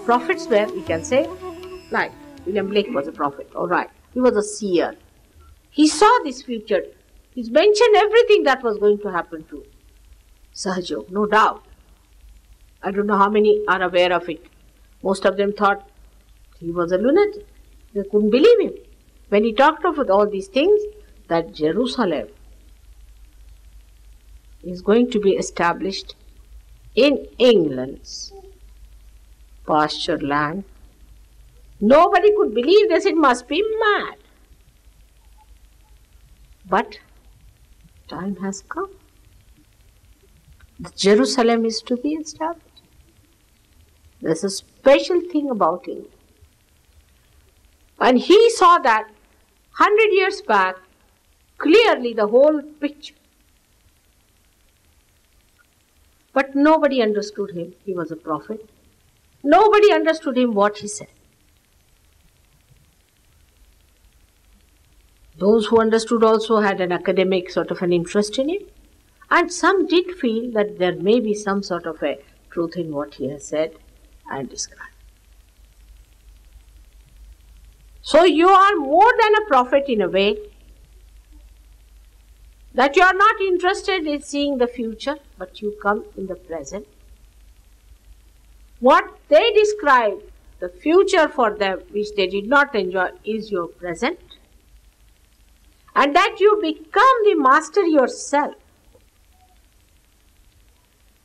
prophets were, we can say, like William Blake was a prophet, alright. He was a seer. He saw this future. He's mentioned everything that was going to happen to Sahaja-Yoga, no doubt. I don't know how many are aware of it. Most of them thought he was a lunatic. They couldn't believe him. When he talked of all these things, that Jerusalem is going to be established in England's pasture land. Nobody could believe this, it must be mad. But time has come. The Jerusalem is to be established. There's a special thing about England. And he saw that 100 years back, clearly the whole picture. But nobody understood him. He was a prophet. Nobody understood him what he said. Those who understood also had an academic sort of an interest in it. And some did feel that there may be some sort of a truth in what he has said and described. So you are more than a prophet in a way, that you are not interested in seeing the future, but you come in the present. What they describe, the future for them, which they did not enjoy, is your present. And that you become the master yourself.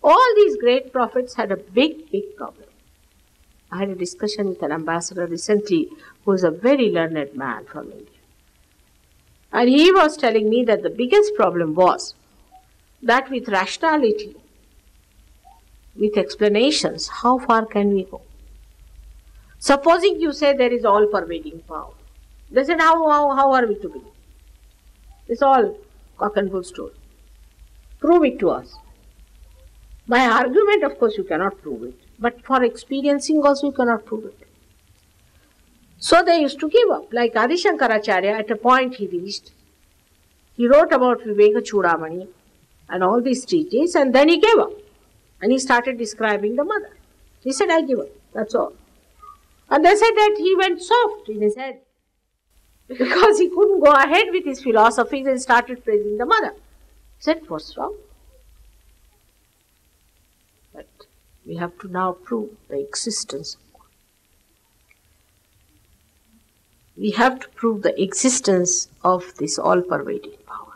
All these great prophets had a big, big problem. I had a discussion with an ambassador recently who is a very learned man from India. And he was telling me that the biggest problem was that with rationality, with explanations, how far can we go? Supposing you say there is all-pervading power. They said, how are we to believe? It's all cock and bull story. Prove it to us. By argument, of course, you cannot prove it. But for experiencing also, you cannot prove it. So they used to give up. Like Adi Shankaracharya, at a point he reached, he wrote about Viveka Chudamani and all these treatises, and then he gave up. And he started describing the mother. He said, I give up, that's all. And they said that he went soft in his head, because he couldn't go ahead with his philosophies and started praising the mother. He said, what's wrong? But we have to now prove the existence of God. We have to prove the existence of this all-pervading power.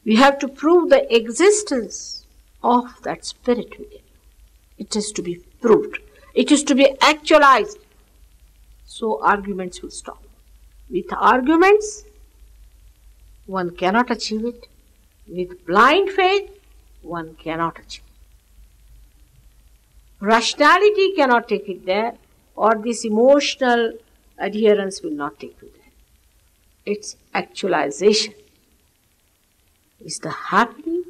We have to prove the existence of that spirit within. It is to be proved. It is to be actualized. So arguments will stop. With arguments, one cannot achieve it. With blind faith, one cannot achieve it. Rationality cannot take it there, or this emotional adherence will not take you there. Its actualization is the happening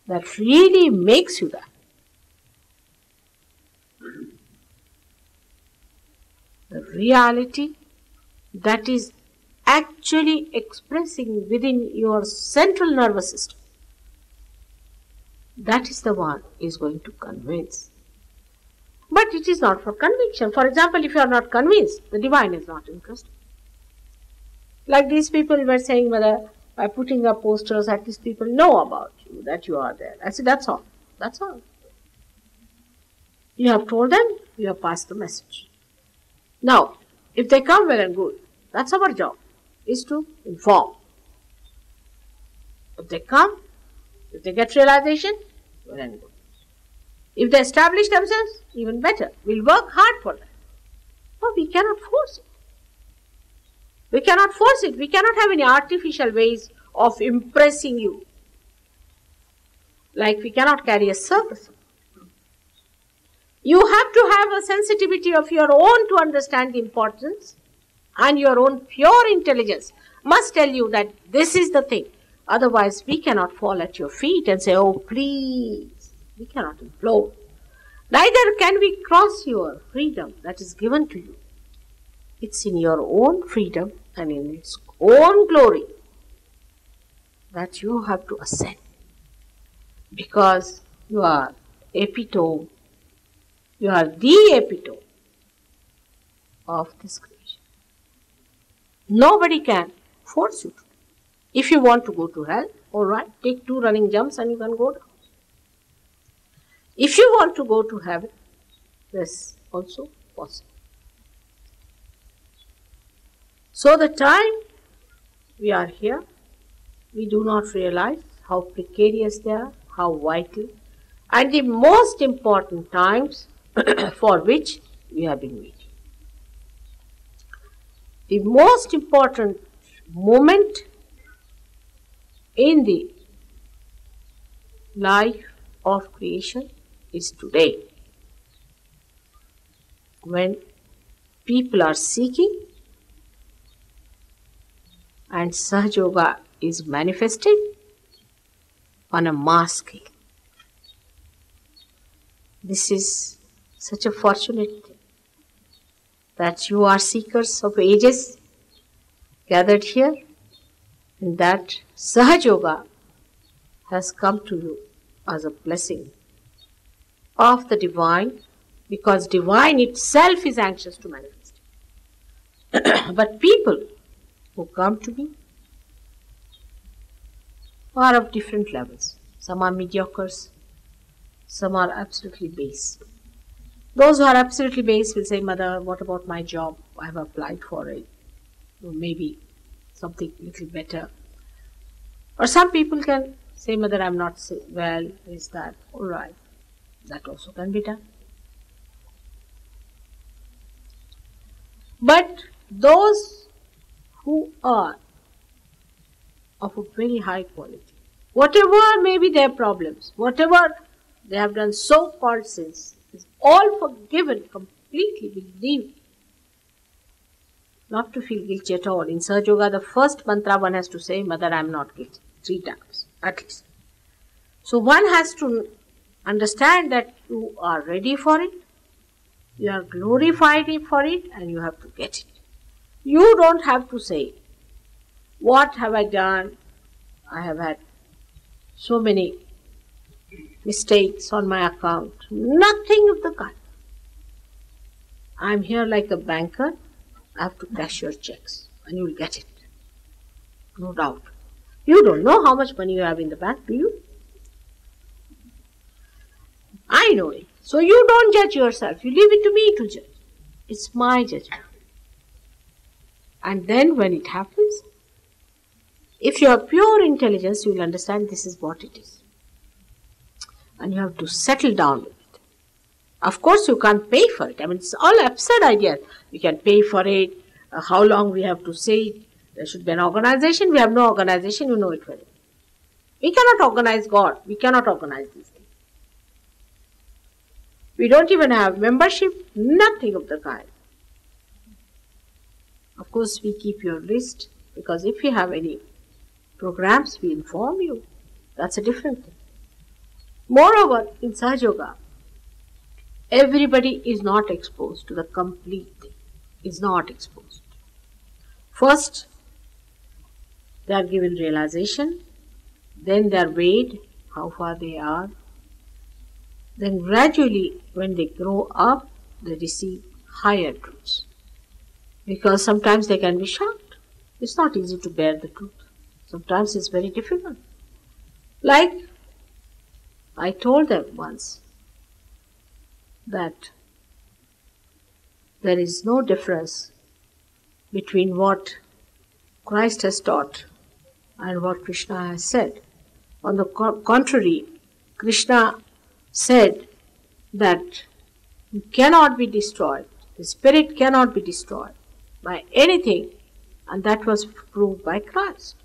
that really makes you that. The reality that is actually expressing within your central nervous system. That is the one is going to convince. But it is not for conviction. For example, if you are not convinced, the divine is not interested. Like these people were saying, whether by putting up posters, at least people know about you, that you are there. I said, that's all. That's all. You have told them, you have passed the message. Now, if they come, well and good. That's our job, is to inform. If they come, if they get realization, well and good. If they establish themselves, even better. We'll work hard for that. No, we cannot force it. We cannot force it. We cannot have any artificial ways of impressing you. Like we cannot carry a circus. You have to have a sensitivity of your own to understand the importance, and your own pure intelligence must tell you that this is the thing. Otherwise, we cannot fall at your feet and say, oh, please. We cannot implode. Neither can we cross your freedom that is given to you. It's in your own freedom and in its own glory that you have to ascend. Because you are epitome, You are the epitome of this creation. Nobody can force you to. If you want to go to hell, all right, take 2 running jumps and you can go down. If you want to go to heaven, that's also possible. So the time we are here, we do not realize how precarious they are, how vital, and the most important times for which we have been waiting. The most important moment in the life of creation is today, when people are seeking and Sahaja-Yoga is manifested on a mass scale. This is such a fortunate thing that you are seekers of ages gathered here, and that Sahaja-Yoga has come to you as a blessing of the divine, because divine itself is anxious to manifest. But people who come to me are of different levels. Some are mediocres, some are absolutely base. Those who are absolutely base will say, Mother, what about my job? I have applied for it. Or maybe something little better. Or some people can say, Mother, I am not well, is that? All right, that also can be done. But those who are of a very high quality, whatever may be their problems, whatever they have done so-called sins, is all forgiven completely, believe. Not to feel guilty at all. In Sahaja-Yoga, the first mantra one has to say, Mother, I am not guilty, 3 times at least. So one has to understand that you are ready for it, you are glorified for it, and you have to get it. You don't have to say, what have I done? I have had so many mistakes on my account. Nothing of the kind. I am here like a banker. I have to cash your checks and you will get it. No doubt. You don't know how much money you have in the bank, do you? I know it. So you don't judge yourself. You leave it to me to judge. It's my judgment. And then when it happens, if you have pure intelligence, you will understand this is what it is. And you have to settle down with it. Of course, you can't pay for it. I mean, it's all absurd ideas. We can pay for it. How long we have to say it. There should be an organization. We have no organization. You know it very well. We cannot organize God. We cannot organize these things. We don't even have membership. Nothing of the kind. Of course, we keep your list, because if you have any programs, we inform you. That's a different thing. Moreover, in Sahaja-Yoga, everybody is not exposed to the complete thing. Is not exposed. First, they are given realization. Then they are weighed, how far they are. Then gradually, when they grow up, they receive higher truths. Because sometimes they can be shocked. It's not easy to bear the truth. Sometimes it's very difficult. Like I told them once that there is no difference between what Christ has taught and what Krishna has said. On the contrary, Krishna said that you cannot be destroyed. The spirit cannot be destroyed by anything, and that was proved by Christ.